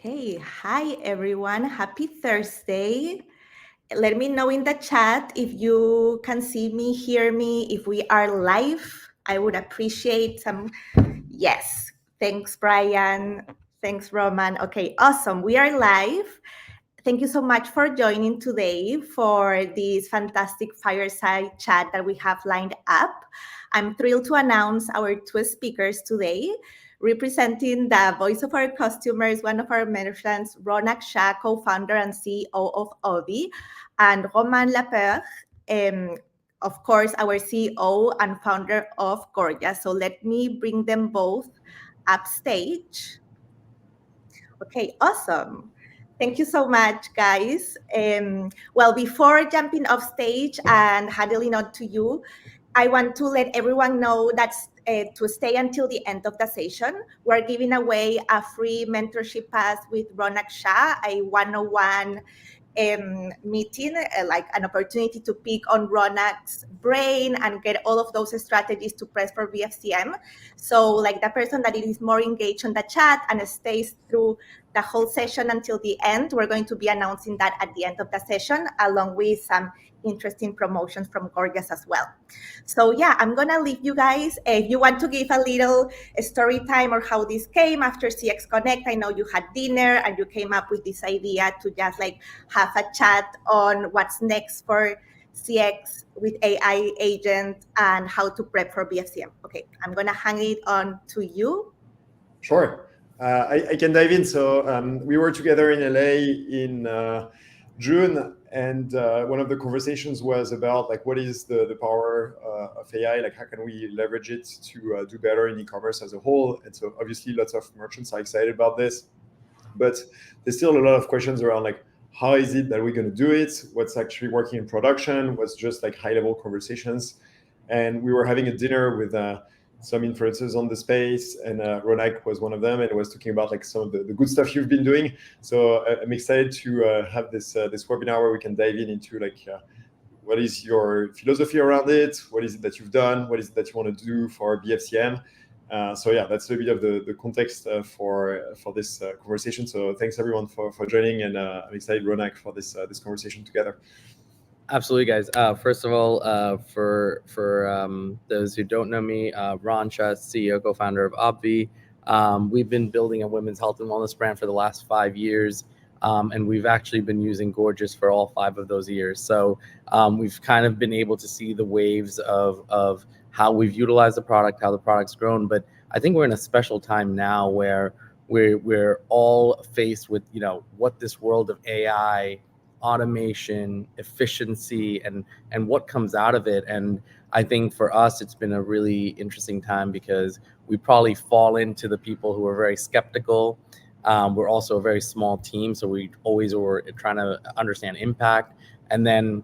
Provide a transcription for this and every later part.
Okay, hi everyone. Happy Thursday. Let me know in the chat if you can see me, hear me, if we are live. I would appreciate some. Yes, thanks, Brian. Thanks, Roman. Okay, awesome. We are live. Thank you so much for joining today for this fantastic fireside chat that we have lined up. I'm thrilled to announce our two speakers today. Representing the voice of our customers, one of our merchants, Ronak Shah, co-founder and CEO of Ovi, and Roman Lapeur, of course, our CEO and founder of Gorgias. So let me bring them both upstage. Okay, awesome. Thank you so much, guys. Well, before jumping off stage and handing on to you, I want to let everyone know that to stay until the end of the session, we're giving away a free mentorship pass with Ronak Shah, a 101 meeting, like an opportunity to pick on Ronak's brain and get all of those strategies to press for BFCM. So like the person that is more engaged on the chat and stays through the whole session until the end, we're going to be announcing that at the end of the session, along with some interesting promotions from Gorgias as well. So yeah, I'm gonna leave you guys. If you want to give a little story time or how this came after CX Connect, I know you had dinner and you came up with this idea to just like have a chat on what's next for CX with AI agent and how to prep for BFCM. Okay, I'm gonna hang it on to you. Sure. I can dive in. So we were together in LA in June, and one of the conversations was about like what is the power of AI, like how can we leverage it to do better in e-commerce as a whole. And so obviously lots of merchants are excited about this, but there's still a lot of questions around like how is it that we're going to do it, what's actually working in production, what's just like high-level conversations. And we were having a dinner with some influencers on the space, and Ronak was one of them, and was talking about like some of the good stuff you've been doing. So I'm excited to have this webinar where we can dive into like what is your philosophy around it, what is it that you've done, what is it that you want to do for BFCM. So yeah, that's a bit of the context for this conversation. So thanks everyone for joining, and I'm excited, Ronak, for this conversation together. Absolutely, guys. First of all, for those who don't know me, Ron Shah, CEO, co-founder of Obvi. We've been building a women's health and wellness brand for the last 5 years, and we've actually been using Gorgias for all 5 of those years. So we've kind of been able to see the waves of how we've utilized the product, how the product's grown. But I think we're in a special time now where we're all faced with, what this world of AI, automation, efficiency, and what comes out of it. And I think for us, it's been a really interesting time because we probably fall into the people who are very skeptical. We're also a very small team, so we always were trying to understand impact. And then,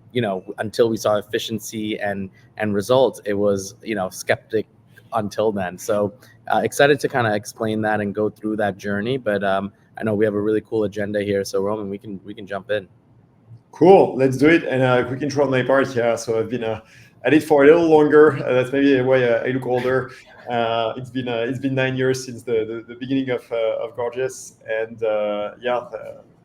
until we saw efficiency and results, it was, skeptic until then. So excited to kind of explain that and go through that journey. But I know we have a really cool agenda here. So Roman, we can jump in. Cool, let's do it. And a quick intro on my part. Yeah, so I've been at it for a little longer. That's maybe why I look older. It's been 9 years since the beginning of Gorgias, and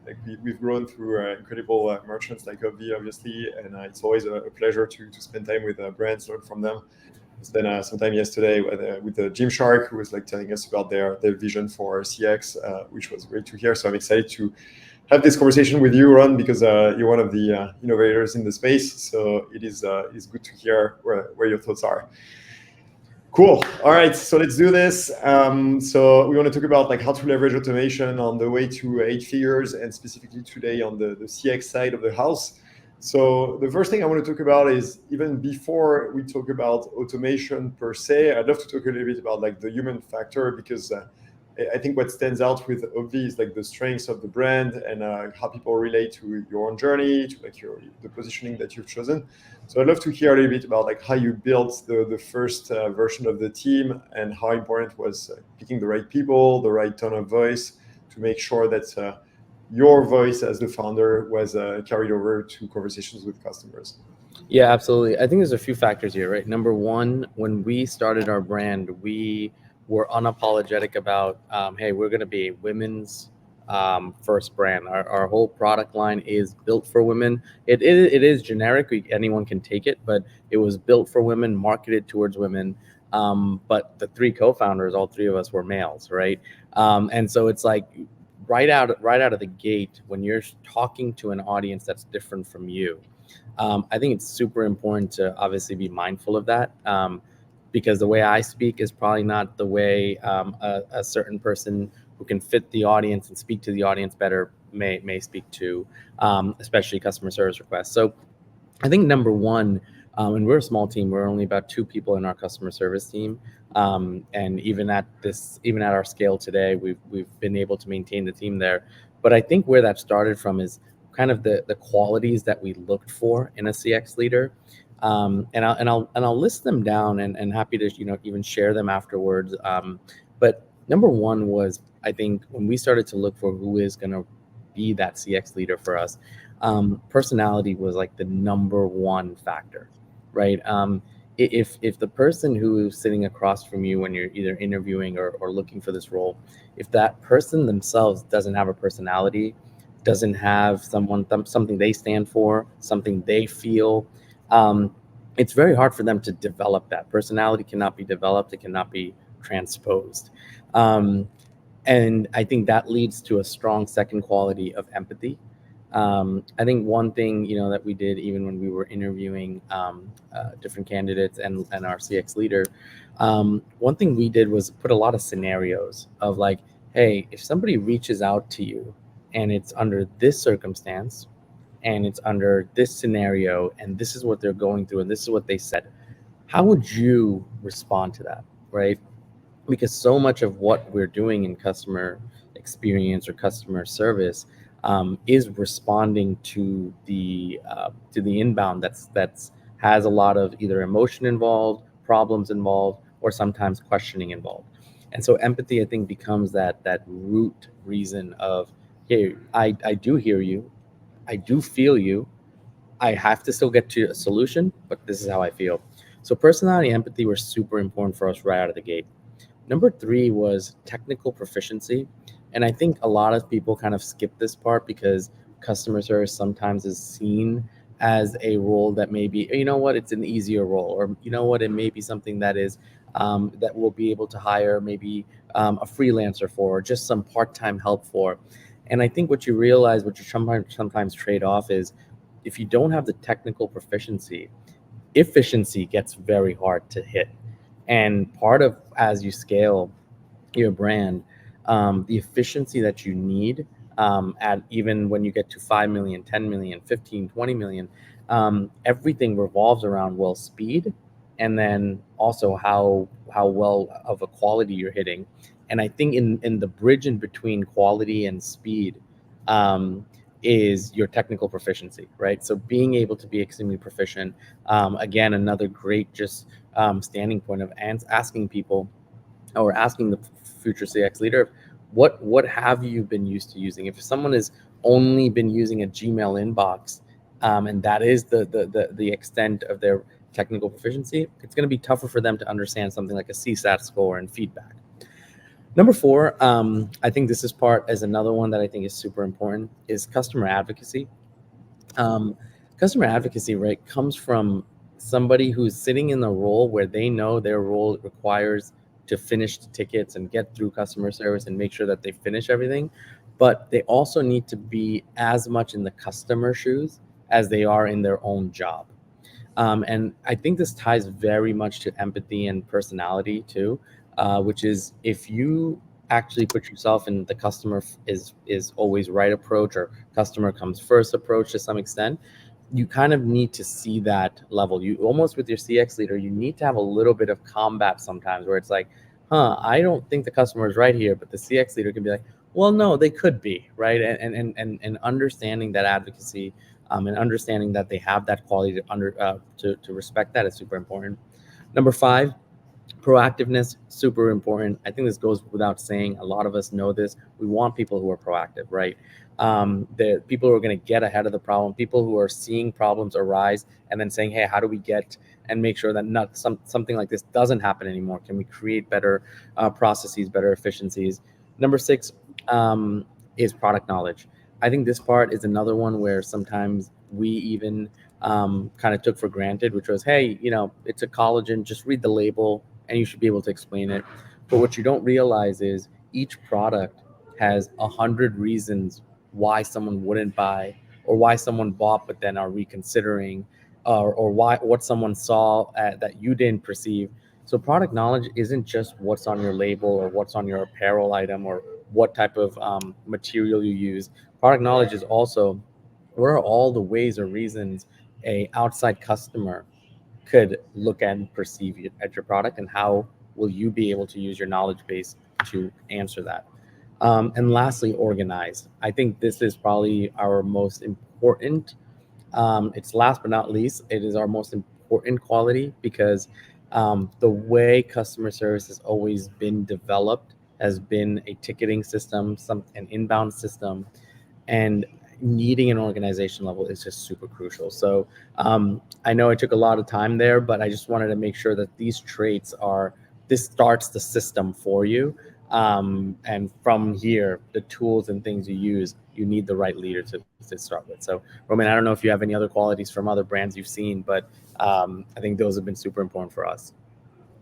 like we've grown through incredible merchants like Obvi, obviously, and it's always a pleasure to spend time with brands, learn from them. I spent some time yesterday with Gymshark, who was like telling us about their vision for CX, which was great to hear. So I'm excited to have this conversation with you, Ron, because you're one of the innovators in the space. So it is good to hear where your thoughts are. Cool. All right, so let's do this. So we want to talk about like how to leverage automation on the way to 8 figures, and specifically today on the CX side of the house. So the first thing I want to talk about is, even before we talk about automation per se, I'd love to talk a little bit about like the human factor, because I think what stands out with Obvi is like the strengths of the brand and how people relate to your own journey, to like the positioning that you've chosen. So I'd love to hear a little bit about like how you built the first version of the team, and how important was picking the right people, the right tone of voice, to make sure that your voice as the founder was carried over to conversations with customers. Yeah, absolutely. I think there's a few factors here, right? Number one, when we started our brand, we were unapologetic about, hey, we're going to be a women's first brand. Our whole product line is built for women. It is generic. Anyone can take it, but it was built for women, marketed towards women. But the three co-founders, all three of us were males, right? And so it's like right out of the gate, when you're talking to an audience that's different from you, I think it's super important to obviously be mindful of that, because the way I speak is probably not the way a certain person who can fit the audience and speak to the audience better may speak to, especially customer service requests. So I think number one, and we're a small team. We're only about 2 people in our customer service team, and even at our scale today, we've been able to maintain the team there. But I think where that started from is kind of the qualities that we looked for in a CX leader, and I'll list them down, and happy to even share them afterwards. But number one was, I think, when we started to look for who is going to be that CX leader for us, personality was like the number one factor, right? If the person who is sitting across from you when you're either interviewing or looking for this role, if that person themselves doesn't have a personality, doesn't have something they stand for, something they feel, it's very hard for them to develop. That personality cannot be developed. It cannot be transposed. Um, and I think that leads to a strong second quality of empathy. I think one thing that we did even when we were interviewing different candidates and our CX leader, one thing we did was put a lot of scenarios of like, hey, if somebody reaches out to you and it's under this circumstance and it's under this scenario and this is what they're going through and this is what they said, how would you respond to that, right? Because so much of what we're doing in customer experience or customer service is responding to the inbound that's has a lot of either emotion involved, problems involved, or sometimes questioning involved. And so empathy, I think, becomes that root reason of, hey, I do hear you, I do feel you, I have to still get to a solution, but this is how I feel. So personality and empathy were super important for us right out of the gate. Number three was technical proficiency. And I think a lot of people kind of skip this part because customer service sometimes is seen as a role that maybe, it's an easier role, or it may be something that is that we'll be able to hire maybe a freelancer for, or just some part-time help for. And I think what you realize, what you sometimes trade off is, if you don't have the technical proficiency, efficiency gets very hard to hit. And part of, as you scale your brand, the efficiency that you need, at even when you get to 5 million, 10 million, 15, 20 million, everything revolves around, well, speed, and then also how well of a quality you're hitting. And I think in the bridge in between quality and speed, um, is your technical proficiency, right? So being able to be extremely proficient, again, another great just standing point of asking people, or asking the future CX leader, what have you been used to using? If someone has only been using a Gmail inbox, and that is the extent of their technical proficiency, it's going to be tougher for them to understand something like a CSAT score and feedback. Number four, I think this is part as another one that I think is super important, is customer advocacy. um, Customer advocacy, right, comes from somebody who's sitting in the role where they know their role requires to finish the tickets and get through customer service and make sure that they finish everything, but they also need to be as much in the customer shoes as they are in their own job. And I think this ties very much to empathy and personality too, which is, if you actually put yourself in the customer is always right approach, or customer comes first approach to some extent, you kind of need to see that level. You almost, with your CX leader, you need to have a little bit of combat sometimes, where it's like, I don't think the customer is right here, but the CX leader can be like, well, no, they could be, right? And understanding that advocacy, and understanding that they have that quality to respect that is super important. Number five, proactiveness, super important. I think this goes without saying. A lot of us know this. We want people who are proactive, right? The people who are going to get ahead of the problem, people who are seeing problems arise and then saying, hey, how do we get and make sure that something like this doesn't happen anymore? Can we create better processes, better efficiencies? Number six, is product knowledge. I think this part is another one where sometimes we even kind of took for granted, which was, hey, it's a collagen, just read the label and you should be able to explain it. But what you don't realize is each product has 100 reasons why someone wouldn't buy, or why someone bought but then are reconsidering, or why what someone saw that you didn't perceive. So product knowledge isn't just what's on your label or what's on your apparel item or what type of material you use. Product knowledge is also what are all the ways or reasons a outside customer could look at and perceive at your product, and how will you be able to use your knowledge base to answer that. And lastly, organize. I think this is probably our most important. It's last but not least, it is our most important quality, because the way customer service has always been developed has been a ticketing system, an inbound system, and needing an organization level is just super crucial. So I know it took a lot of time there, but I just wanted to make sure that these traits are, this starts the system for you. And from here, the tools and things you use, you need the right leader to start with. So Roman, I don't know if you have any other qualities from other brands you've seen, but I think those have been super important for us.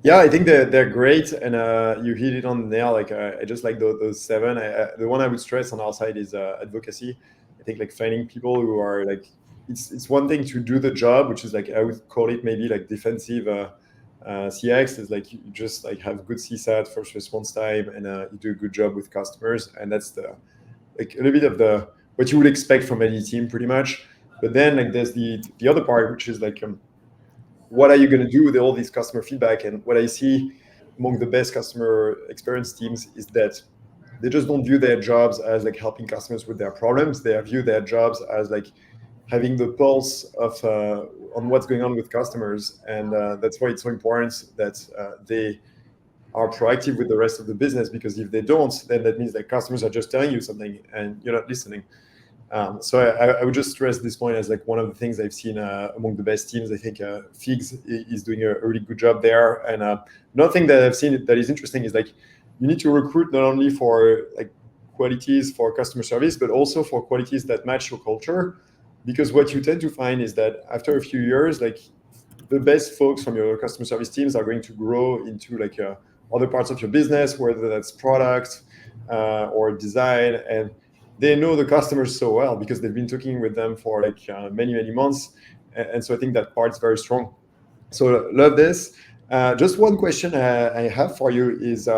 Yeah, I think they're great, and you hit it on the nail. Like I just like those seven. The one I would stress on our side is advocacy. I think like finding people who are like, it's one thing to do the job, which is like I would call it maybe like defensive CX. Is like you just like have good CSAT, first response time, and you do a good job with customers, and that's the like a little bit of the what you would expect from any team, pretty much. But then like there's the other part, which is like what are you going to do with all these customer feedback? And what I see among the best customer experience teams is that they just don't view their jobs as like helping customers with their problems. They view their jobs as like having the pulse of on what's going on with customers, and that's why it's so important that they are proactive with the rest of the business, because if they don't, then that means that customers are just telling you something and you're not listening. So I would just stress this point as like one of the things I've seen among the best teams. I think Figs is doing a really good job there. And another thing that I've seen that is interesting is like you need to recruit not only for like qualities for customer service, but also for qualities that match your culture. Because what you tend to find is that after a few years, like the best folks from your customer service teams are going to grow into like other parts of your business, whether that's product or design, and they know the customers so well because they've been talking with them for like many months, and so I think that part's very strong. So love this. Just one question I have for you is,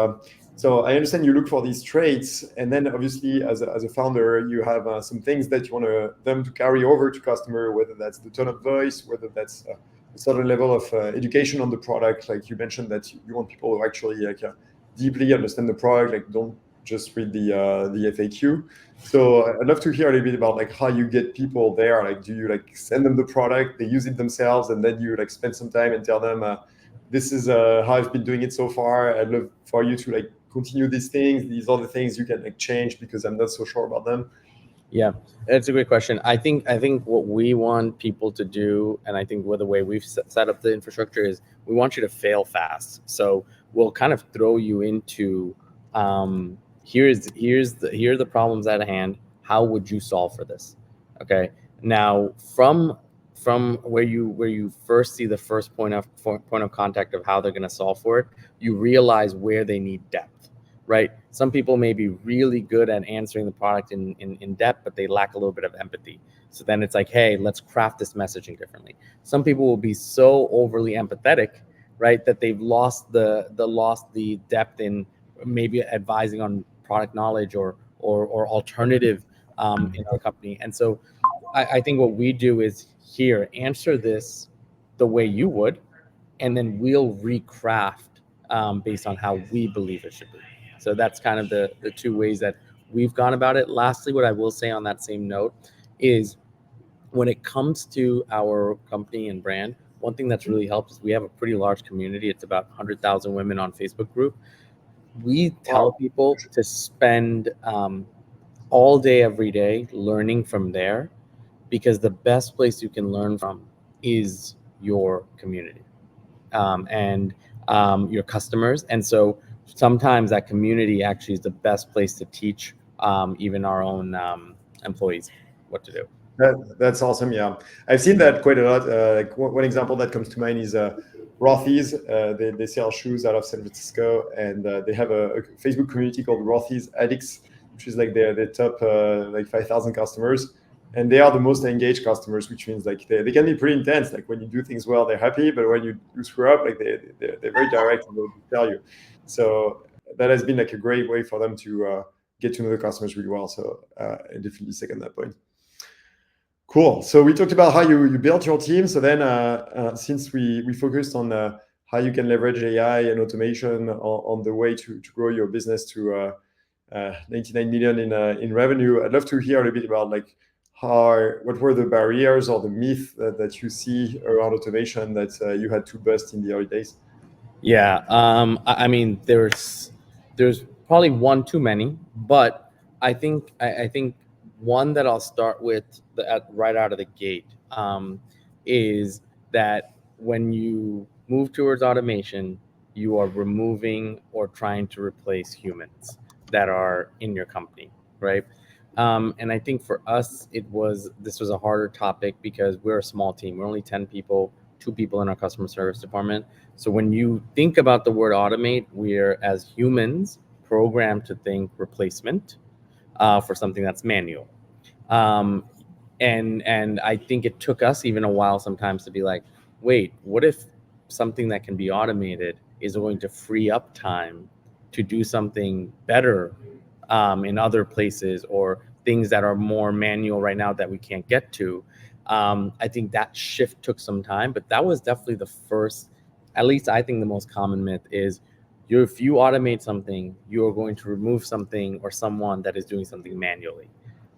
so I understand you look for these traits, and then obviously as a founder, you have some things that you want them to carry over to customer, whether that's the tone of voice, whether that's a certain level of education on the product. Like you mentioned that you want people who actually like deeply understand the product, like don't just read the FAQ. So I'd love to hear a little bit about like how you get people there. Like, do you like send them the product, they use it themselves, and then you like spend some time and tell them, this is how I've been doing it so far. I'd love for you to like continue these things. These are the things you can like change because I'm not so sure about them. Yeah, it's a great question. I think what we want people to do, and I think with the way we've set up the infrastructure, is we want you to fail fast. So we'll kind of throw you into here are the problems at hand. How would you solve for this? Okay. Now from where you first see the first point of contact of how they're going to solve for it, you realize where they need depth, right? Some people may be really good at answering the product in depth, but they lack a little bit of empathy. So then it's like, hey, let's craft this messaging differently. Some people will be so overly empathetic, right, that they've lost the depth in maybe advising on product knowledge or alternative in our company. And so I think what we do is, here, answer this the way you would, and then we'll recraft based on how we believe it should be. So that's kind of the two ways that we've gone about it. Lastly, what I will say on that same note is, when it comes to our company and brand, one thing that's really helped is we have a pretty large community. It's about 100,000 women on Facebook group. We tell Wow. people to spend all day, every day, learning from there, because the best place you can learn from is your community and your customers. And so sometimes that community actually is the best place to teach even our own employees what to do. That's awesome. Yeah, I've seen that quite a lot. Like one example that comes to mind is Rothy's. They sell shoes out of San Francisco, and they have a Facebook community called Rothy's Addicts, which is like their top like 5,000 customers, and they are the most engaged customers, which means like they can be pretty intense. Like when you do things well, they're happy, but when you screw up, like they're very direct and they'll tell you. So that has been like a great way for them to get to know the customers really well. So I definitely second that point. Cool. So we talked about how you built your team. So then, since we focused on how you can leverage AI and automation on the way to grow your business to 99 million in revenue, I'd love to hear a little bit about like what were the barriers or the myth that you see around automation that you had to bust in the early days. Yeah, I mean, there's probably one too many, but I think one that I'll start with right out of the gate is that when you move towards automation, you are removing or trying to replace humans that are in your company, right? And I think for us, this was a harder topic because we're a small team. We're only 10 people, 2 people in our customer service department. So when you think about the word automate, we're as humans programmed to think replacement for something that's manual. Um, and I think it took us even a while sometimes to be like, wait, what if something that can be automated is going to free up time to do something better in other places, or things that are more manual right now that we can't get to. I think that shift took some time, but that was definitely the first, at least I think the most common myth is if you automate something, you are going to remove something or someone that is doing something manually.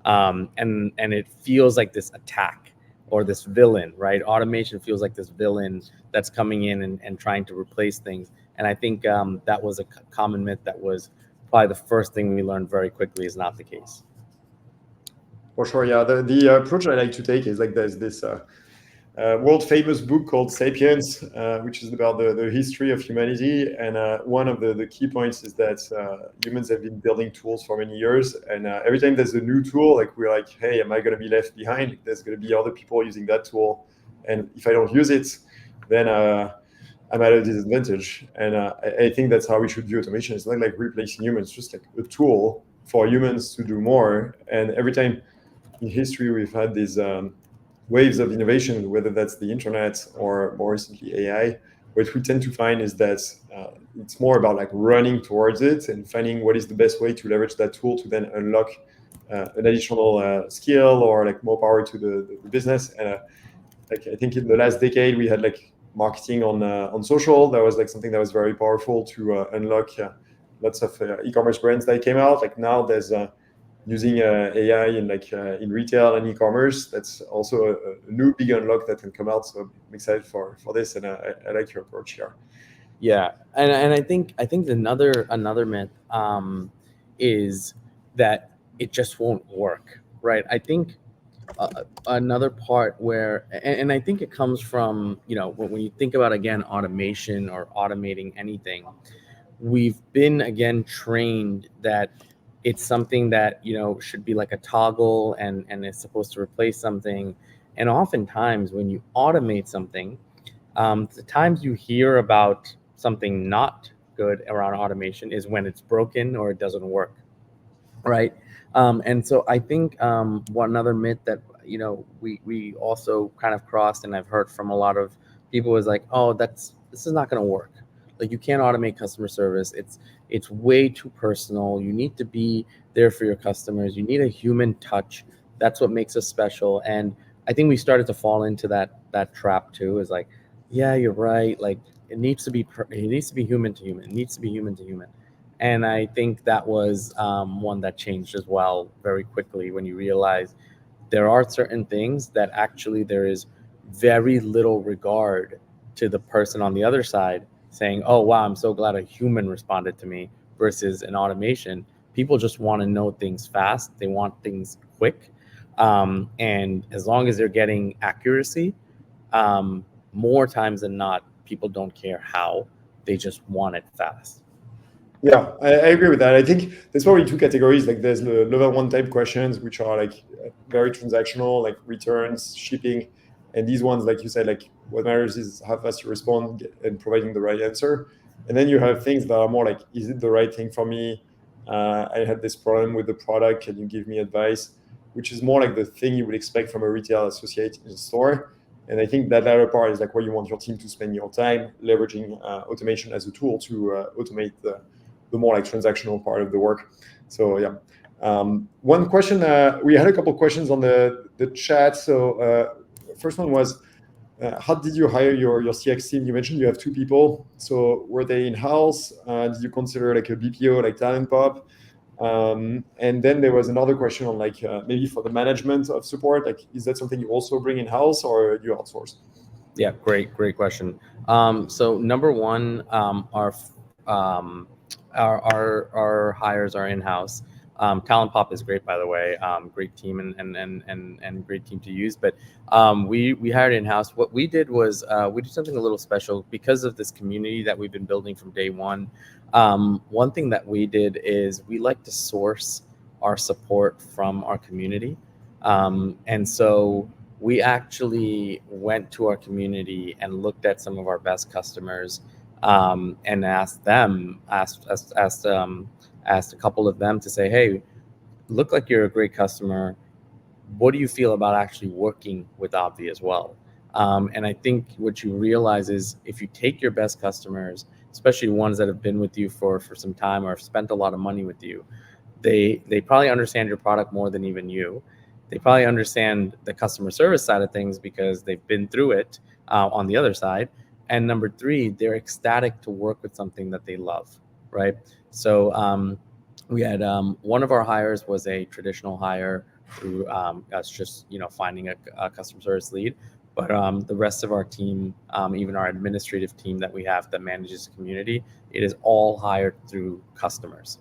And it feels like this attack or this villain, right? Automation feels like this villain that's coming in and trying to replace things. And I think that was a common myth that was probably the first thing we learned very quickly is not the case. For sure, yeah. The approach I like to take is like there's this world famous book called *Sapiens*, which is about the history of humanity. And one of the key points is that humans have been building tools for many years. And every time there's a new tool, like we're like, hey, am I going to be left behind? There's going to be other people using that tool. And if I don't use it, then I'm at a disadvantage. And I think that's how we should view automation. It's not like replacing humans, just like a tool for humans to do more. And every time in history, we've had these waves of innovation, whether that's the internet or more recently AI. What we tend to find is that it's more about like running towards it and finding what is the best way to leverage that tool to then unlock an additional skill or like more power to the business. And like I think in the last decade, we had like marketing on social. That was like something that was very powerful to unlock lots of e-commerce brands that came out. Like now there's using AI in retail and e-commerce. That's also a new big unlock that can come out. So I'm excited for this, and I like your approach here. Yeah, and I think another myth is that it just won't work, right? I think another part where, and I think it comes from, when you think about, again, automation or automating anything, we've been again trained that it's something that should be like a toggle, and it's supposed to replace something. And oftentimes when you automate something, the times you hear about something not good around automation is when it's broken or it doesn't work, right? And so I think one other myth that we also kind of crossed, and I've heard from a lot of people, is like, oh, this is not going to work. Like, you can't automate customer service. It's way too personal. You need to be there for your customers. You need a human touch. That's what makes us special. And I think we started to fall into that trap too. Is like, yeah, you're right. Like, it needs to be human to human. It needs to be human to human. And I think that was one that changed as well very quickly when you realize there are certain things that actually there is very little regard to the person on the other side saying, oh, wow, I'm so glad a human responded to me, versus an automation. People just want to know things fast. They want things quick. And as long as they're getting accuracy, more times than not, people don't care how. They just want it fast. Yeah, I agree with that. I think there's probably two categories. Like there's the level one type questions, which are like very transactional, like returns, shipping, and these ones, like you said, like what matters is how fast you respond and providing the right answer. And then you have things that are more like, is it the right thing for me? I had this problem with the product. Can you give me advice? Which is more like the thing you would expect from a retail associate in a store. And I think that latter part is like where you want your team to spend your time, leveraging automation as a tool to automate the more like transactional part of the work. So yeah. One question, we had a couple of questions on the chat. So first one was, how did you hire your CX team? You mentioned you have two people. So were they in-house? Did you consider like a BPO, like Talent Pop? And then there was another question on like maybe for the management of support, like is that something you also bring in-house or you outsource? Yeah, great question. So number one, um, our hires are in house. Talent Pop is great, by the way. Great team and great team to use. But we hired in house. What we did was we did something a little special because of this community that we've been building from day one. One thing that we did is we like to source our support from our community, and so we actually went to our community and looked at some of our best customers, and asked a couple of them to say, hey, look like you're a great customer. What do you feel about actually working with Obvi as well? And I think what you realize is if you take your best customers, especially ones that have been with you for some time or have spent a lot of money with you, they probably understand your product more than even you. They probably understand the customer service side of things because they've been through it on the other side. And number three, they're ecstatic to work with something that they love, right? So we had one of our hires was a traditional hire through us just finding a customer service lead. But the rest of our team, even our administrative team that we have that manages the community, it is all hired through customers.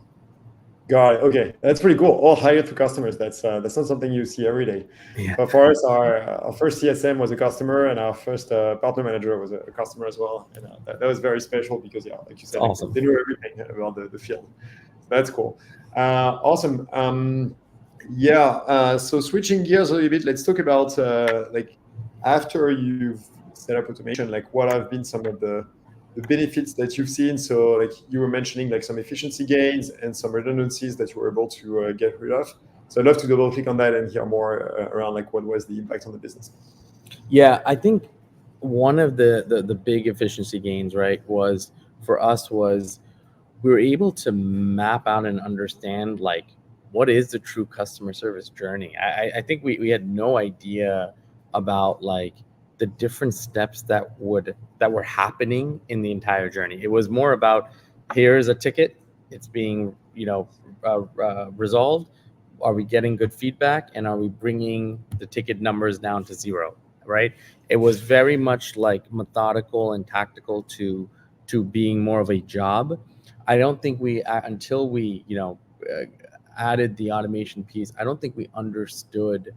Got it. Okay, that's pretty cool. All hired through customers. That's not something you see every day. Yeah. But for us, our first CSM was a customer, and our first partner manager was a customer as well. And that was very special because, yeah, like you It's said, like awesome. they knew everything about the field. So that's cool. Awesome. Yeah. So switching gears a little bit, let's talk about like after you've set up automation, like what have been some of the benefits that you've seen. So like you were mentioning like some efficiency gains and some redundancies that you were able to get rid of. So I'd love to double click on that and hear more around like what was the impact on the business. Yeah, I think one of the big efficiency gains, right, was for us was we were able to map out and understand like what is the true customer service journey. I think we had no idea about like the different steps that were happening in the entire journey. It was more about here's a ticket, it's being resolved. Are we getting good feedback, and are we bringing the ticket numbers down to zero? Right. It was very much like methodical and tactical to being more of a job. I don't think we until we added the automation piece. I don't think we understood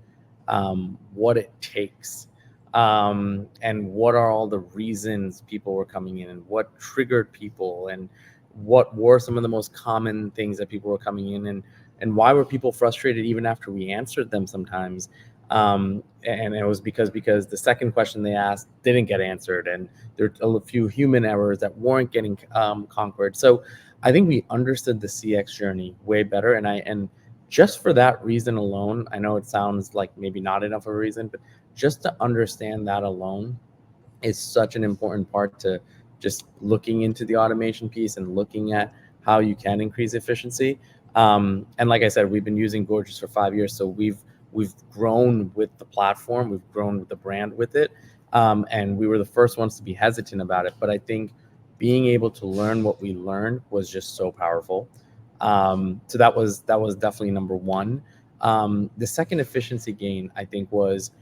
what it takes, and what are all the reasons people were coming in, and what triggered people, and what were some of the most common things that people were coming in, and why were people frustrated even after we answered them sometimes. And it was because the second question they asked didn't get answered, and there were a few human errors that weren't getting conquered. So I think we understood the CX journey way better, and just for that reason alone, I know it sounds like maybe not enough of a reason, but just to understand that alone is such an important part to just looking into the automation piece and looking at how you can increase efficiency. And like I said, we've been using Gorgias for 5 years, so we've grown with the platform, we've grown with the brand with it, and we were the first ones to be hesitant about it. But I think being able to learn what we learned was just so powerful. So that was definitely number one. The second efficiency gain, I think, was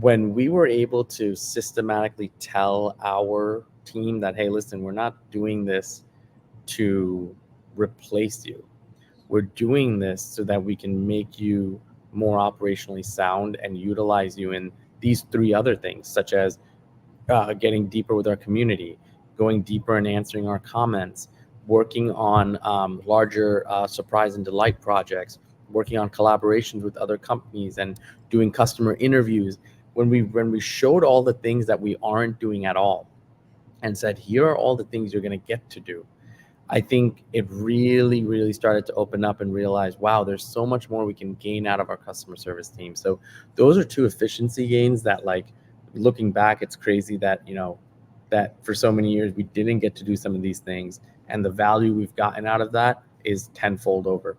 when we were able to systematically tell our team that, hey, listen, we're not doing this to replace you. We're doing this so that we can make you more operationally sound and utilize you in these three other things, such as getting deeper with our community, going deeper and answering our comments, working on larger surprise and delight projects, working on collaborations with other companies, and doing customer interviews. When we showed all the things that we aren't doing at all, and said, here are all the things you're going to get to do, I think it really, really started to open up and realize, wow, there's so much more we can gain out of our customer service team. So those are two efficiency gains that, like, looking back, it's crazy that, that for so many years we didn't get to do some of these things, and the value we've gotten out of that is tenfold over.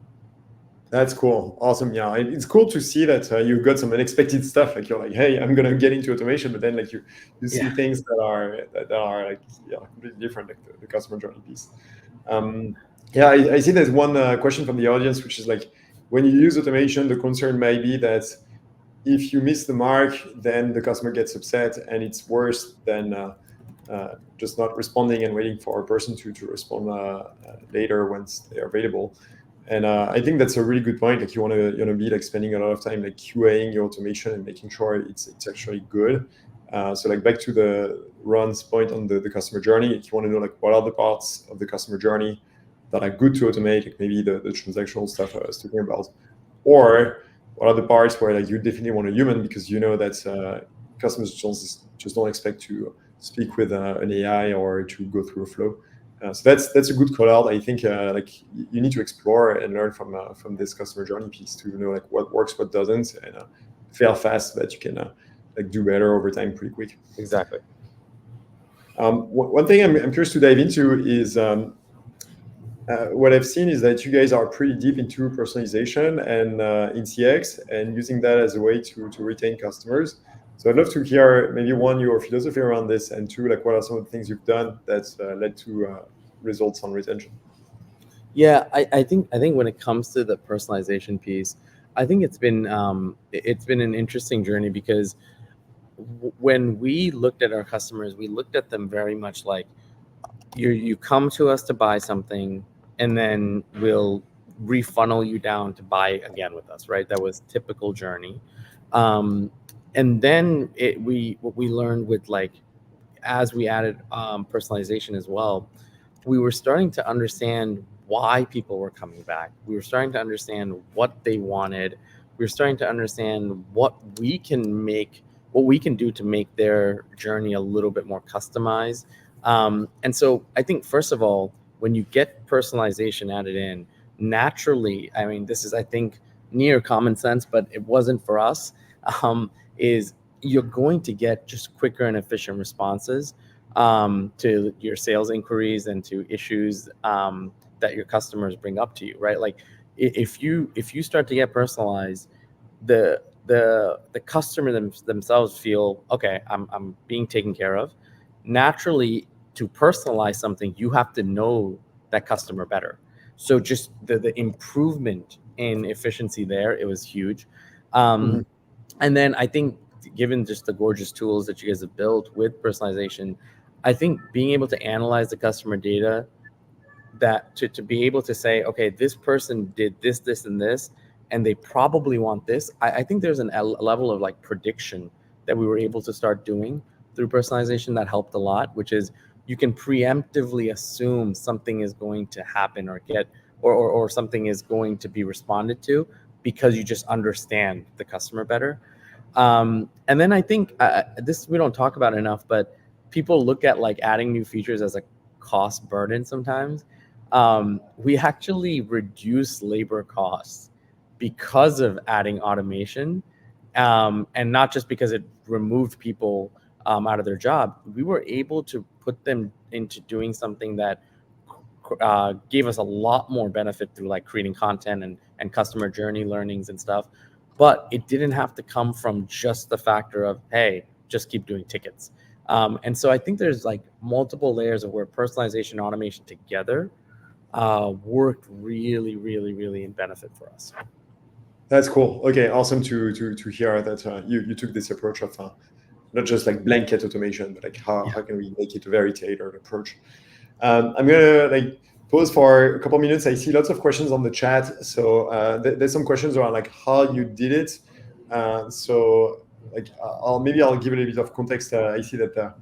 That's cool. Awesome. Yeah. It's cool to see that you've got some unexpected stuff. Like you're like, hey, I'm gonna get into automation, but then like you see Yeah. things that are like, yeah, completely different, like the customer journey piece. Yeah, I see there's one question from the audience, which is like, when you use automation, the concern may be that if you miss the mark, then the customer gets upset, and it's worse than just not responding and waiting for a person to respond later once they are available. And I think that's a really good point. Like, you want to be like spending a lot of time like QAing your automation and making sure it's actually good. So like, back to the Ron's point on the customer journey, if you want to know like what are the parts of the customer journey that are good to automate, like maybe the transactional stuff I was talking about, or what are the parts where like you definitely want a human, because you know that customers just don't expect to speak with an AI or to go through a flow. So that's a good call out. I think like you need to explore and learn from this customer journey piece to know like what works, what doesn't, and fail fast so that you can like do better over time pretty quick. Exactly. One thing I'm curious to dive into is what I've seen is that you guys are pretty deep into personalization and in CX, and using that as a way to retain customers. So I'd love to hear maybe, one, your philosophy around this, and two, like what are some of the things you've done that's led to results on retention? Yeah, I think when it comes to the personalization piece, I think it's been an interesting journey, because when we looked at our customers, we looked at them very much like, you come to us to buy something, and then we'll refunnel you down to buy again with us, right? That was typical journey. um, and then what we learned with, like, as we added personalization as well, we were starting to understand why people were coming back. We were starting to understand what they wanted. We were starting to understand what we can do to make their journey a little bit more customized. And so I think, first of all, when you get personalization added in, naturally, I mean, this is, I think, near common sense, but it wasn't for us, is you're going to get just quicker and efficient responses to your sales inquiries and to issues that your customers bring up to you, right? Like, if you start to get personalized, the customer themselves feel, okay, I'm being taken care of. Naturally, to personalize something, you have to know that customer better. So just the improvement in efficiency there, it was huge. Mhm. And then I think, given just the gorgeous tools that you guys have built with personalization, I think being able to analyze the customer data, that to be able to say, okay, this person did this and this, and they probably want this. I think there's a level of, like, prediction that we were able to start doing through personalization that helped a lot, which is, you can preemptively assume something is going to happen, or something is going to be responded to, because you just understand the customer better. And then I think, this we don't talk about enough, but people look at, like, adding new features as a cost burden sometimes. We actually reduce labor costs because of adding automation, and not just because it removed people out of their job. We were able to put them into doing something that gave us a lot more benefit through, like, creating content and customer journey learnings and stuff. But it didn't have to come from just the factor of, hey, just keep doing tickets. And so I think there's, like, multiple layers of where personalization and automation together worked really, really, really in benefit for us. That's cool. Okay, awesome to hear that you took this approach of not just like blanket automation, but like how can we make it a very tailored approach. I'm gonna like pause for a couple minutes. I see lots of questions on the chat, so there's some questions around like how you did it. So like I'll give a little bit of context. I see that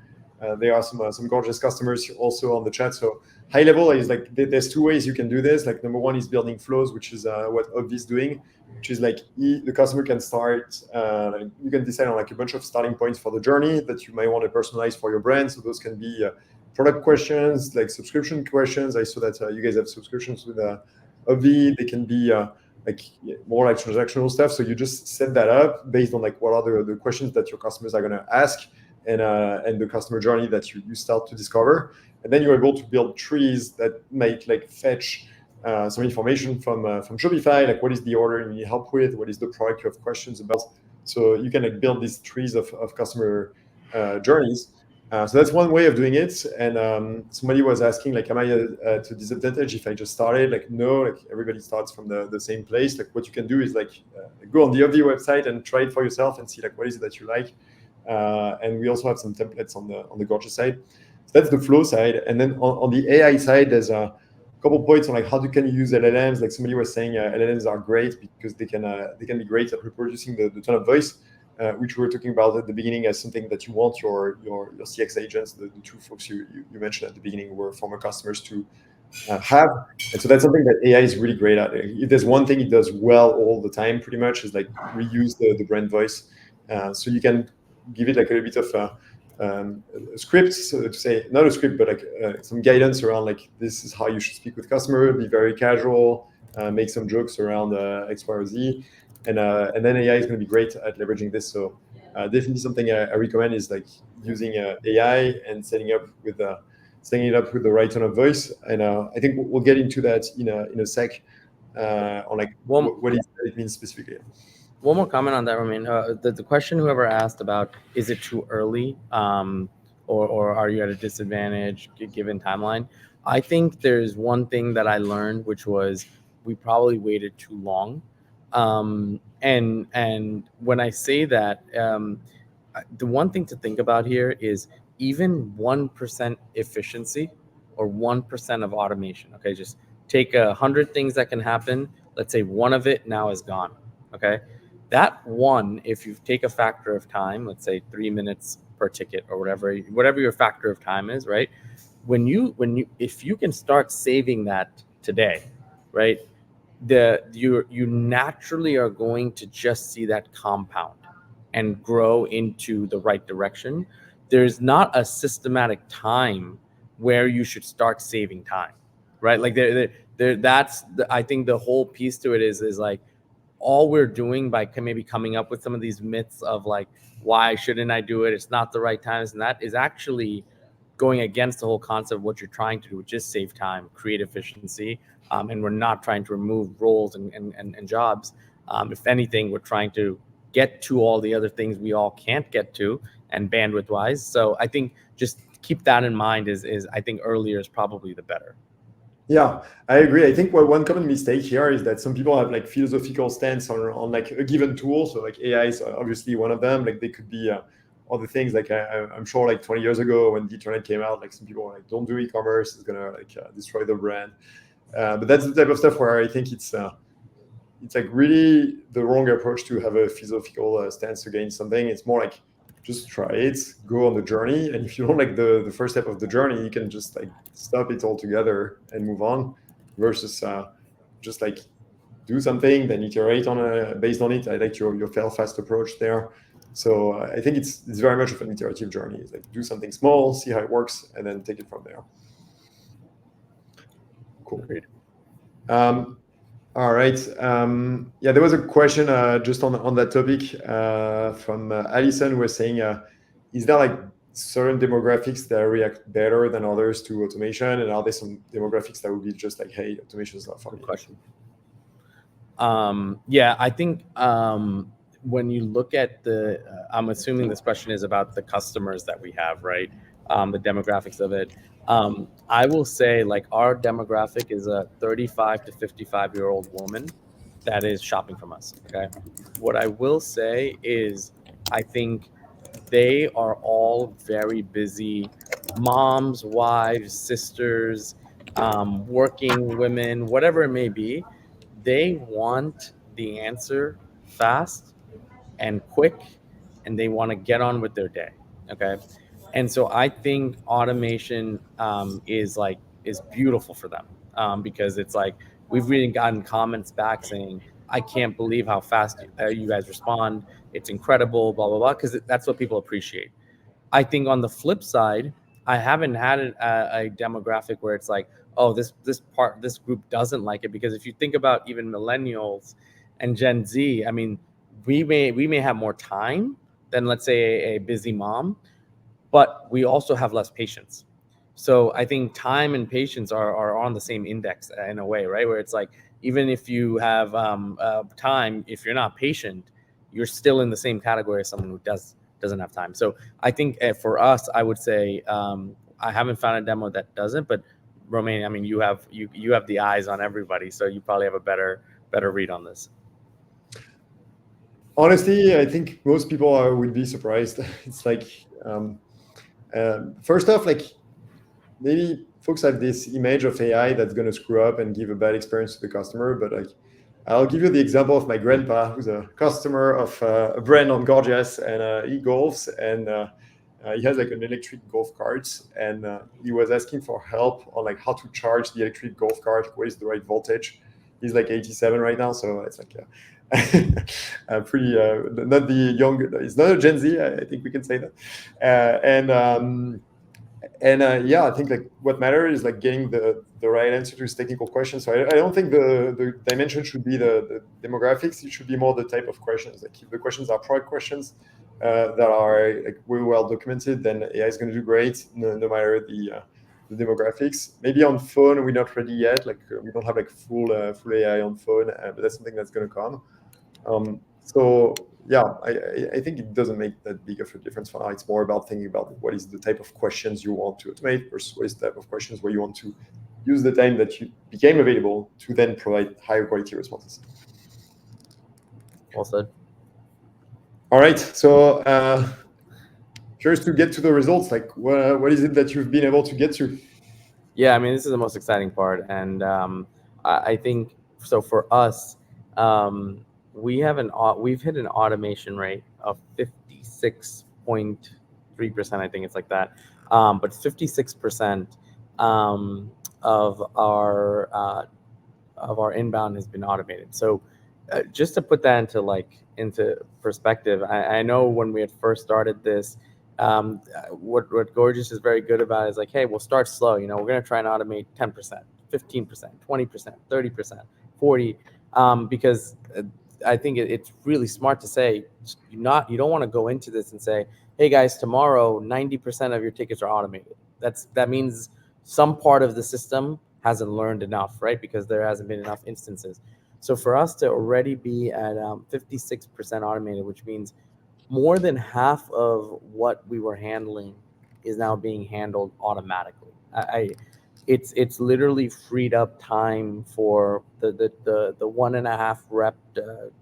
There are some gorgeous customers also on the chat. So high level is like there's two ways you can do this. Like number one is building flows, which is what Obvi is doing, which is like the customer can start. Like you can decide on like a bunch of starting points for the journey that you might want to personalize for your brand. So those can be product questions, like subscription questions. I saw that you guys have subscriptions with Obvi. They can be like more like transactional stuff. So you just set that up based on like what are the questions that your customers are going to ask, and the customer journey that you start to discover. And then you're able to build trees that might like fetch some information from Shopify, like what is the order you need help with, what is the product you have questions about. So you can like build these trees of customer journeys. So that's one way of doing it. And somebody was asking, like, am I to disadvantage if I just started? Like, no, like everybody starts from the same place. Like what you can do is like go on the Obvi website and try it for yourself and see like what is it that you like. And we also have some templates on the Gorgias side. So that's the flow side. And then on the AI side, there's a couple points on like how can you use LLMs. Like somebody was saying, LLMs are great because they can be great at reproducing the tone of voice, which we were talking about at the beginning as something that you want your CX agents, the two folks you mentioned at the beginning were former customers to have. And so that's something that AI is really great at. If there's one thing it does well all the time, pretty much, is like reuse the brand voice. So you can give it like a little bit of a script, so to say, not a script, but like some guidance around like this is how you should speak with customer, be very casual, make some jokes around X, Y, or Z. And then AI is going to be great at leveraging this. So definitely something I recommend is like using AI and setting it up with the right tone of voice. And I think we'll get into that in a sec on like what it means specifically. One more comment on that, Romain. The question whoever asked about, is it too early, or are you at a disadvantage given timeline? I think there's one thing that I learned, which was we probably waited too long. And when I say that, the one thing to think about here is even 1% efficiency or 1% of automation. Okay, just take 100 things that can happen. Let's say one of it now is gone. Okay, that one, if you take a factor of time, let's say 3 minutes per ticket or whatever your factor of time is, right? If you can start saving that today, right, you naturally are going to just see that compound and grow into the right direction. There's not a systematic time where you should start saving time, right? Like I think the whole piece to it is like, all we're doing by maybe coming up with some of these myths of like, why shouldn't I do it? It's not the right times. And that is actually going against the whole concept of what you're trying to do, which is save time, create efficiency. And we're not trying to remove roles and jobs. If anything, we're trying to get to all the other things we all can't get to, and bandwidth wise. So I think just keep that in mind is I think earlier is probably the better. Yeah, I agree. I think one common mistake here is that some people have like philosophical stance on like a given tool. So like AI is obviously one of them. Like they could be other things. Like I'm sure like 20 years ago when the internet came out, like some people were like, don't do e-commerce, it's gonna like destroy the brand. But that's the type of stuff where I think it's like really the wrong approach to have a philosophical stance against something. It's more like just try it, go on the journey, and if you don't like the first step of the journey, you can just like stop it altogether and move on, versus just like do something then iterate on based on it. I like your fail fast approach there. So I think it's very much of an iterative journey. It's like do something small, see how it works, and then take it from there. Cool. Agreed. All right. Yeah, there was a question just on that topic from Alison, who was saying, is there like certain demographics that react better than others to automation? And are there some demographics that would be just like, hey, automation is not for me? Good question. Yeah, I think when you look at I'm assuming this question is about the customers that we have, right? The demographics of it. I will say like our demographic is a 35 to 55-year-old woman that is shopping from us. Okay. What I will say is I think they are all very busy moms, wives, sisters, working women, whatever it may be. They want the answer fast and quick, and they want to get on with their day. Okay. And so I think automation is beautiful for them, because it's like we've really gotten comments back saying, I can't believe how fast you guys respond. It's incredible, blah blah blah, because that's what people appreciate. I think on the flip side, I haven't had a demographic where it's like, oh, this group doesn't like it, because if you think about even millennials and Gen Z, I mean, we may have more time than, let's say, a busy mom, but we also have less patience. So I think time and patience are on the same index in a way, right? Where it's like, even if you have time, if you're not patient, you're still in the same category as someone who doesn't have time. So I think for us, I would say I haven't found a demo that doesn't, but Romain, I mean, you have the eyes on everybody, so you probably have a better read on this. Honestly, I think most people would be surprised. It's like, first off, like maybe folks have this image of AI that's going to screw up and give a bad experience to the customer. But like, I'll give you the example of my grandpa, who's a customer of a brand on Gorgias, and he golfs, and he has like an electric golf cart, and he was asking for help on like how to charge the electric golf cart, what is the right voltage. He's like 87 right now, so it's like pretty not the young. It's not a Gen Z, I think we can say that, and yeah, I think like what matters is like getting the right answer to his technical questions. So I don't think the dimension should be the demographics. It should be more the type of questions. Like if the questions are product questions that are like very well documented, then AI is going to do great, no matter the demographics. Maybe on phone we're not ready yet. Like we don't have like full AI on phone, but that's something that's going to come. So yeah, I think it doesn't make that big of a difference for now. It's more about thinking about what is the type of questions you want to automate versus what is the type of questions where you want to use the time that you became available to then provide higher quality responses. Well said. All right, so curious to get to the results. Like, what is it that you've been able to get to? Yeah, I mean, this is the most exciting part, and I think so. For us, we've hit an automation rate of 56.3%. I think it's like that, but 56% of our inbound has been automated. So just to put that into perspective, I know when we had first started this, what Gorgias is very good about is like, hey, we'll start slow. You know, we're gonna try and automate 10%, 15%, 20%, 30%, 40, because I think it's really smart to say you don't want to go into this and say, hey guys, tomorrow 90% of your tickets are automated. That means some part of the system hasn't learned enough, right? Because there hasn't been enough instances. So for us to already be at 56% automated, which means more than half of what we were handling is now being handled automatically. It's literally freed up time for the 1.5 rep,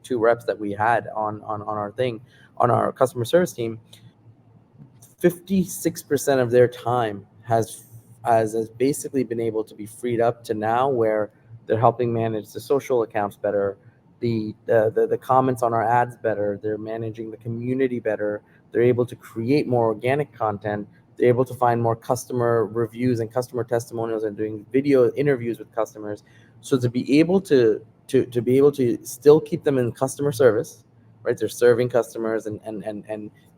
2 reps that we had on our thing, on our customer service team. 56% of their time has basically been able to be freed up to now, where they're helping manage the social accounts better, the comments on our ads better, they're managing the community better, they're able to create more organic content, they're able to find more customer reviews and customer testimonials, and doing video interviews with customers. So to be able to still keep them in customer service, right? They're serving customers and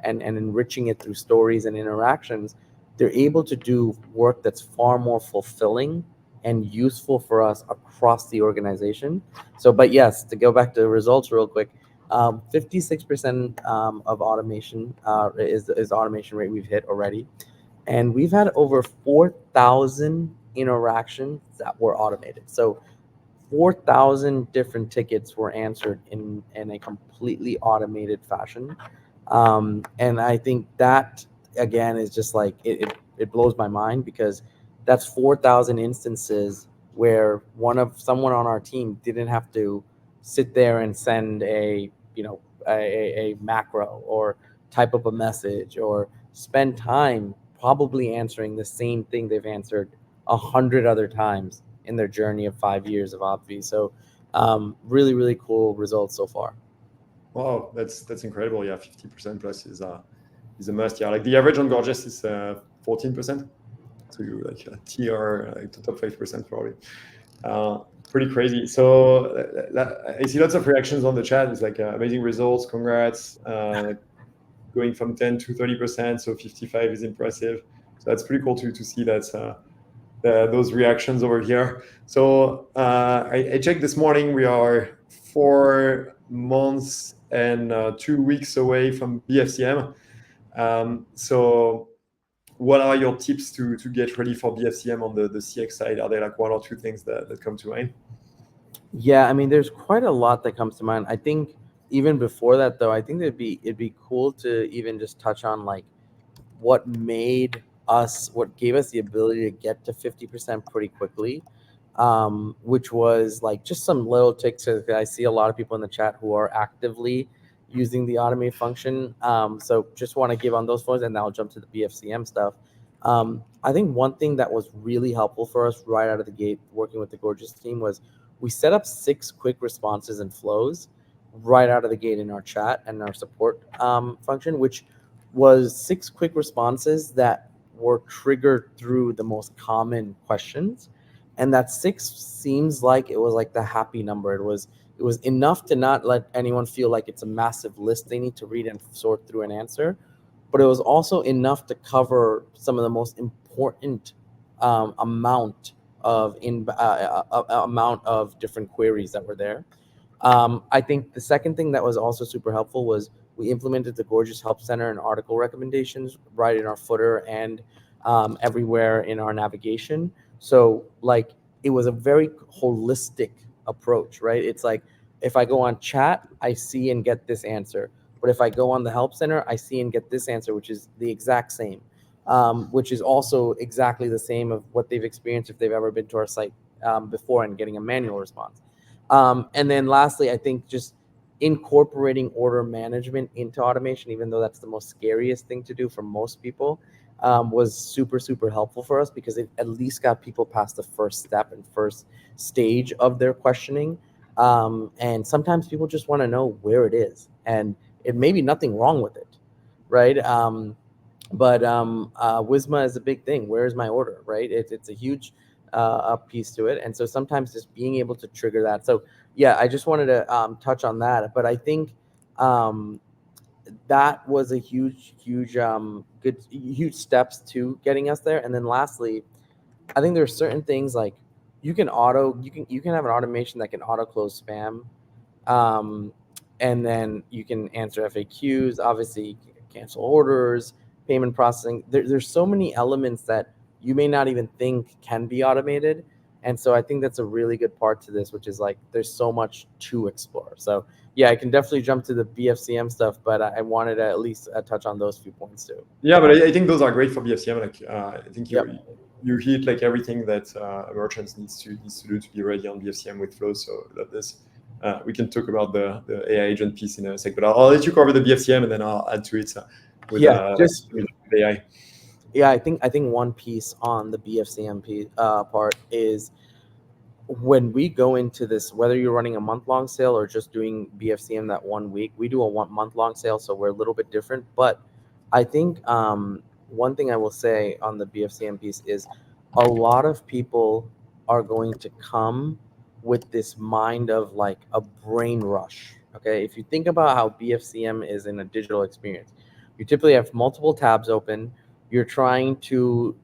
enriching it through stories and interactions. They're able to do work that's far more fulfilling and useful for us across the organization. So, but yes, to go back to the results real quick, 56% of automation is the automation rate we've hit already, and we've had over 4,000 interactions that were automated. So 4,000 different tickets were answered in a completely automated fashion. And I think that, again, is just like, it blows my mind, because that's 4,000 instances where someone on our team didn't have to sit there and send a macro, or type up a message, or spend time probably answering the same thing they've answered 100 other times in their journey of 5 years of Obvi. So really, really cool results so far. Wow, that's incredible. Yeah, 50% plus is a must. Yeah, like the average on Gorgias is 14%. So you like TR like the top 5% probably. Pretty crazy. So I see lots of reactions on the chat. It's like amazing results, congrats. Like going from 10 to 30%, so 55 is impressive. So that's pretty cool to see that those reactions over here. So I checked this morning. We are 4 months and 2 weeks away from BFCM. So what are your tips to get ready for BFCM on the CX side? Are there like one or two things that come to mind? Yeah, I mean, there's quite a lot that comes to mind. I think even before that, though, I think it'd be cool to even just touch on like what gave us the ability to get to 50% pretty quickly, which was like just some little ticks. I see a lot of people in the chat who are actively using the automate function. So just want to give on those phones, and now I'll jump to the BFCM stuff. I think one thing that was really helpful for us right out of the gate working with the Gorgias team was we set up 6 quick responses and flows right out of the gate in our chat and our support function, which was 6 quick responses that were triggered through the most common questions. And that 6 seems like it was like the happy number. It was enough to not let anyone feel like it's a massive list they need to read and sort through and answer, but it was also enough to cover some of the most important amount of different queries that were there. I think the second thing that was also super helpful was we implemented the Gorgias Help Center and article recommendations right in our footer and everywhere in our navigation. So like it was a very holistic approach, right? It's like if I go on chat, I see and get this answer. But if I go on the Help Center, I see and get this answer, which is the exact same, which is also exactly the same of what they've experienced if they've ever been to our site before and getting a manual response. And then lastly, I think just incorporating order management into automation, even though that's the most scariest thing to do for most people, was super, super helpful for us because it at least got people past the first step and first stage of their questioning. And sometimes people just want to know where it is, and it may be nothing wrong with it, right? But Wisma is a big thing. Where is my order, right? It's a huge piece to it. And so sometimes just being able to trigger that. So yeah, I just wanted to touch on that. But I think that was a huge, huge steps to getting us there. And then lastly, I think there's certain things like you can have an automation that can auto close spam, and then you can answer FAQs. Obviously, you can cancel orders, payment processing. There's so many elements that you may not even think can be automated. And so I think that's a really good part to this, which is like there's so much to explore. So yeah, I can definitely jump to the BFCM stuff, but I wanted to at least touch on those few points too. Yeah, but I think those are great for BFCM. Like I think Yep. you hit like everything that merchants needs to do to be ready on BFCM with flows. So love this. We can talk about the AI agent piece in a sec, but I'll let you cover the BFCM and then I'll add to it with Just with AI. yeah, I think one piece on the BFCM part is when we go into this, whether you're running a month-long sale or just doing BFCM that 1 week, we do a 1-month-long sale, so we're a little bit different. But I think one thing I will say on the BFCM piece is a lot of people are going to come with this mind of like a brain rush. Okay, if you think about how BFCM is in a digital experience, you typically have multiple tabs open. You're trying to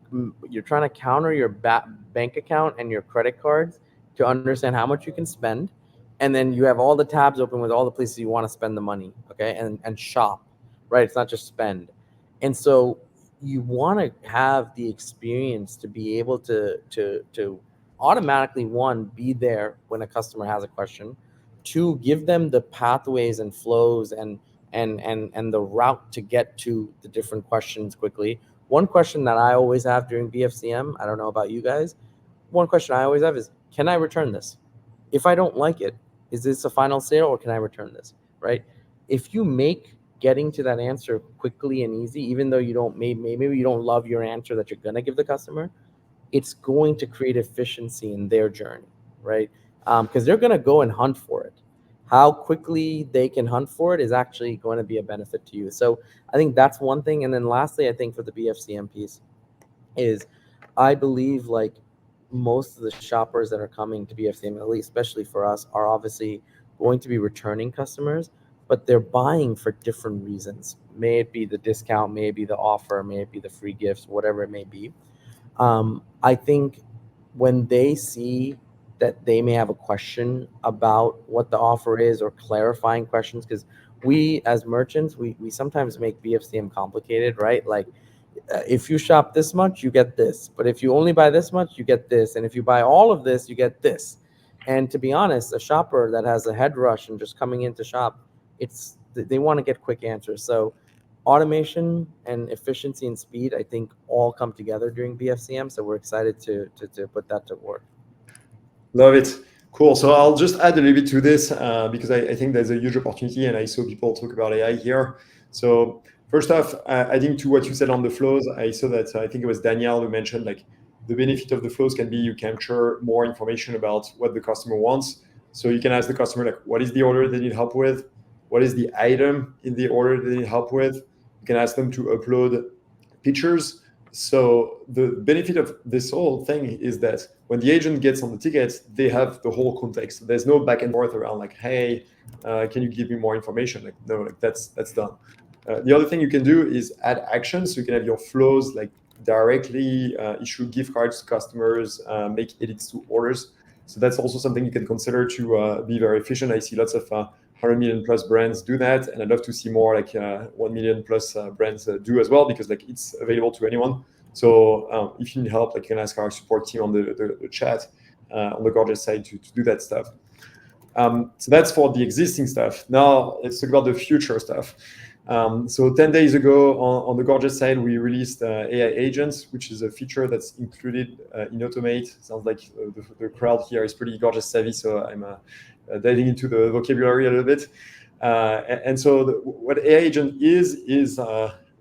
counter your bank account and your credit cards to understand how much you can spend, and then you have all the tabs open with all the places you want to spend the money, okay, and shop, right? It's not just spend. And so you want to have the experience to be able to automatically, one, be there when a customer has a question, two, give them the pathways and flows and the route to get to the different questions quickly. One question that I always have during BFCM, I don't know about you guys, one question I always have is, can I return this? If I don't like it, is this a final sale or can I return this, right? If you make getting to that answer quickly and easy, even though you don't, maybe you don't love your answer that you're going to give the customer, it's going to create efficiency in their journey, right? Because they're going to go and hunt for it. how quickly they can hunt for it is actually going to be a benefit to you. So I think that's one thing. And then lastly, I think for the BFCM piece is I believe like most of the shoppers that are coming to BFCM, at least especially for us, are obviously going to be returning customers, but they're buying for different reasons. May it be the discount, may it be the offer, may it be the free gifts, whatever it may be. I think when they see that they may have a question about what the offer is or clarifying questions, because we as merchants, we sometimes make BFCM complicated, right? Like if you shop this much, you get this. But if you only buy this much, you get this. And if you buy all of this, you get this. And to be honest, a shopper that has a head rush and just coming in to shop, they want to get quick answers. So automation and efficiency and speed, I think, all come together during BFCM. So we're excited to put that to work. Love it. Cool. So I'll just add a little bit to this because I think there's a huge opportunity, and I saw people talk about AI here. So first off, adding to what you said on the flows, I saw that I think it was Danielle who mentioned like the benefit of the flows can be you capture more information about what the customer wants. So you can ask the customer like, what is the order they need help with? What is the item in the order they need help with? You can ask them to upload pictures. So the benefit of this whole thing is that when the agent gets on the ticket, they have the whole context. There's no back and forth around like, hey, can you give me more information? Like, no, like that's done. The other thing you can do is add actions. So you can have your flows like directly issue gift cards to customers, make edits to orders. So that's also something you can consider to be very efficient. I see lots of 100 million plus brands do that, and I'd love to see more like 1 million plus brands do as well, because like it's available to anyone. So if you need help, like you can ask our support team on the chat on the Gorgias side to do that stuff. So that's for the existing stuff. Now let's talk about the future stuff. So 10 days ago on the Gorgias side, we released AI agents, which is a feature that's included in Automate. Sounds like the crowd here is pretty Gorgias savvy, so I'm diving into the vocabulary a little bit. And so what AI agent is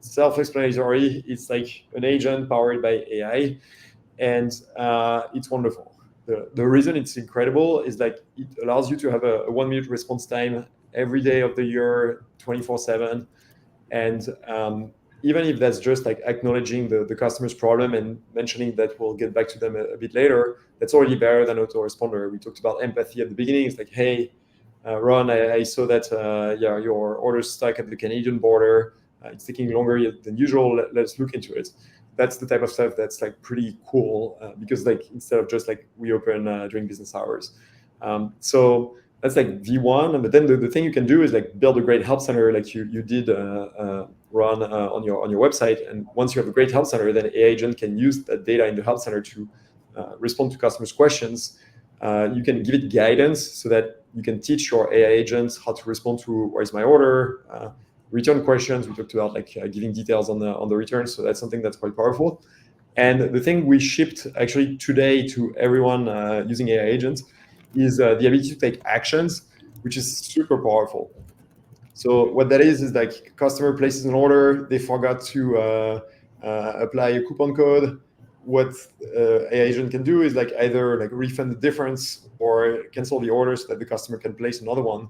self-explanatory. It's like an agent powered by AI, and it's wonderful. The reason it's incredible is like it allows you to have a 1 minute response time every day of the year, 24/7. And even if that's just like acknowledging the customer's problem and mentioning that we'll get back to them a bit later, that's already better than autoresponder. We talked about empathy at the beginning. It's like, hey, Ron, I saw that your order's stuck at the Canadian border. It's taking longer than usual. Let's look into it. That's the type of stuff that's like pretty cool because like instead of just like we open during business hours. So that's like V1. But then the thing you can do is like build a great help center like you did run on your website. And once you have a great help center, then AI agent can use that data in the help center to respond to customers' questions. You can give it guidance so that you can teach your AI agents how to respond to where's my order, return questions. We talked about like giving details on the returns. So that's something that's quite powerful. And the thing we shipped actually today to everyone using AI agents is the ability to take actions, which is super powerful. So what that is like customer places an order, they forgot to apply a coupon code. What AI agent can do is like either like refund the difference or cancel the order so that the customer can place another one.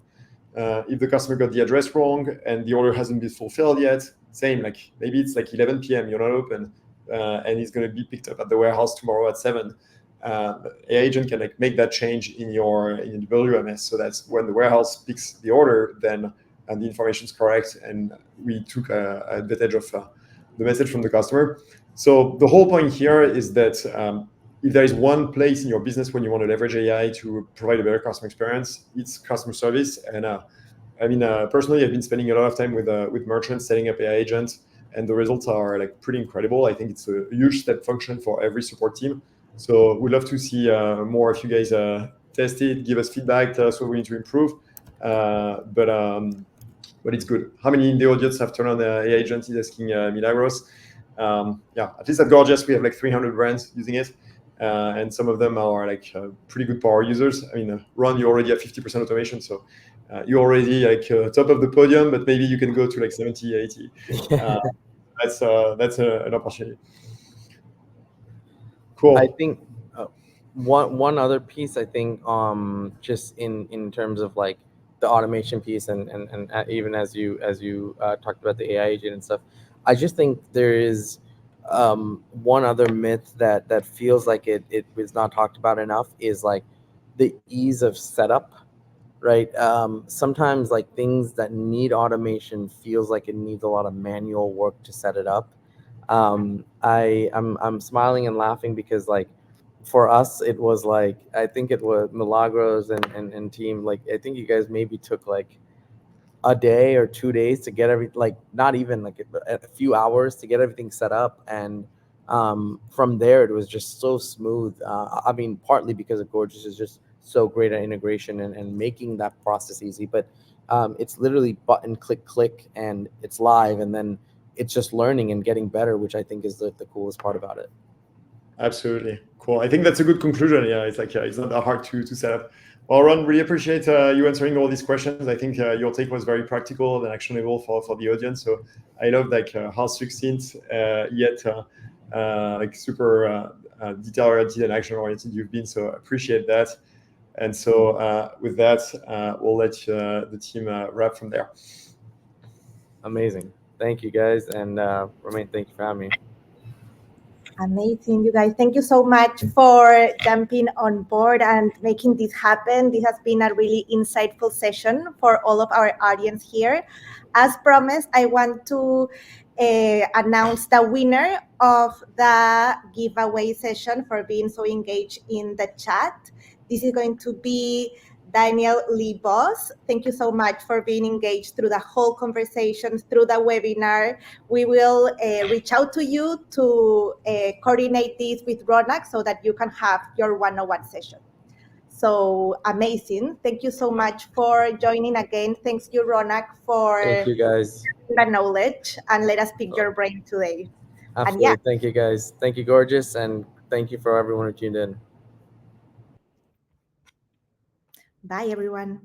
If the customer got the address wrong and the order hasn't been fulfilled yet, same, like maybe it's like 11 p.m., you're not open, and it's going to be picked up at the warehouse tomorrow at 7. AI agent can like make that change in the WMS, so that's when the warehouse picks the order, then the information is correct, and we took advantage of the message from the customer. So the whole point here is that if there is one place in your business when you want to leverage AI to provide a better customer experience, it's customer service. And I mean, personally, I've been spending a lot of time with merchants setting up AI agents, and the results are like pretty incredible. I think it's a huge step function for every support team. So we'd love to see more of you guys test it, give us feedback, tell us what we need to improve. But it's good. How many in the audience have turned on the AI agent? He's asking Milagros. Yeah, at least at Gorgias, we have like 300 brands using it. And some of them are like pretty good power users. I mean, Ron, you already have 50% automation. So you're already like top of the podium, but maybe you can go to like 70, 80. That's an opportunity. Cool. I think one other piece, I think just in terms of like the automation piece, and even as you talked about the AI agent and stuff, I just think there is one other myth that feels like it was not talked about enough is like the ease of setup, right? Sometimes like things that need automation feels like it needs a lot of manual work to set it up. I'm smiling and laughing because like for us it was like I think it was Milagros and team, like I think you guys maybe took like a day or 2 days to get every, like not even like a few hours to get everything set up, and from there it was just so smooth. I mean, partly because of Gorgeous is just so great at integration and making that process easy, but it's literally button click click and it's live, and then it's just learning and getting better, which I think is the coolest part about it. Absolutely. Cool. I think that's a good conclusion. Yeah, it's like it's not that hard to set up. Well, Ron, really appreciate you answering all these questions. I think your take was very practical and actionable for the audience. So I love like how succinct yet like super detail oriented and action oriented you've been. So appreciate that. And so with that, we'll let the team wrap from there. Amazing. Thank you guys, and Romain, thank you for having me. Amazing, you guys. Thank you so much for jumping on board and making this happen. This has been a really insightful session for all of our audience here. As promised, I want to announce the winner of the giveaway session for being so engaged in the chat. This is going to be Daniel Lee Boss. Thank you so much for being engaged through the whole conversation, through the webinar. We will reach out to you to coordinate this with Ronak so that you can have your one-on-one session. So amazing. Thank you so much for joining again. Thanks you, Ronak, for Thank you guys. the knowledge and let us pick your brain today. And yeah, Absolutely. Thank you guys. Thank you, Gorgeous, and thank you for everyone who tuned in. bye everyone.